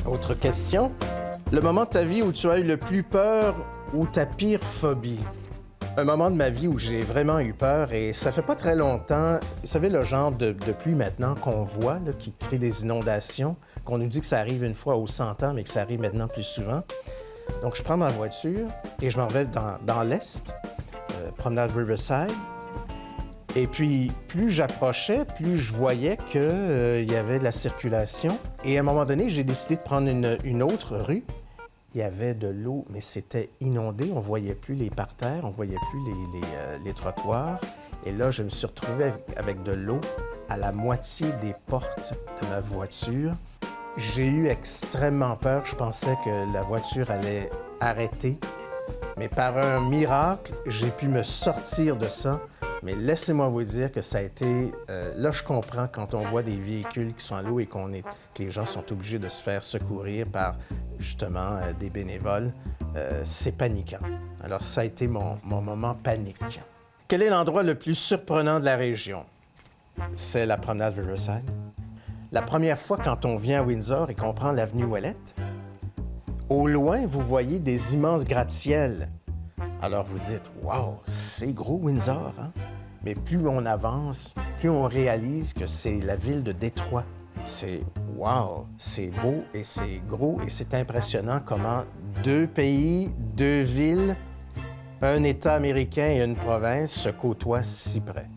Autre question. Le moment de ta vie où tu as eu le plus peur ou ta pire phobie? Un moment de ma vie où j'ai vraiment eu peur et ça fait pas très longtemps. Vous savez, le genre de pluie maintenant qu'on voit, là, qui crée des inondations, qu'on nous dit que ça arrive une fois aux 100 ans, mais que ça arrive maintenant plus souvent. Donc, je prends ma voiture et je m'en vais dans l'Est, promenade Riverside. Et puis, plus j'approchais, plus je voyais qu'il y avait de la circulation. Et à un moment donné, j'ai décidé de prendre une autre rue. Il y avait de l'eau, mais c'était inondé. On ne voyait plus les parterres, on ne voyait plus les trottoirs. Et là, je me suis retrouvé avec de l'eau à la moitié des portes de ma voiture. J'ai eu extrêmement peur. Je pensais que la voiture allait arrêter. Mais par un miracle, j'ai pu me sortir de ça. Mais laissez-moi vous dire que ça a été... là, je comprends quand on voit des véhicules qui sont à l'eau et que les gens sont obligés de se faire secourir par, justement, des bénévoles. C'est paniquant. Alors, ça a été mon moment panique. Quel est l'endroit le plus surprenant de la région? C'est la promenade Riverside. La première fois, quand on vient à Windsor et qu'on prend l'avenue Ouellette, au loin, vous voyez des immenses gratte-ciels. Alors vous dites, « Wow, c'est gros Windsor, hein? » Mais plus on avance, plus on réalise que c'est la ville de Détroit. C'est « Wow, c'est beau et c'est gros et c'est impressionnant comment deux pays, deux villes, un État américain et une province se côtoient si près. »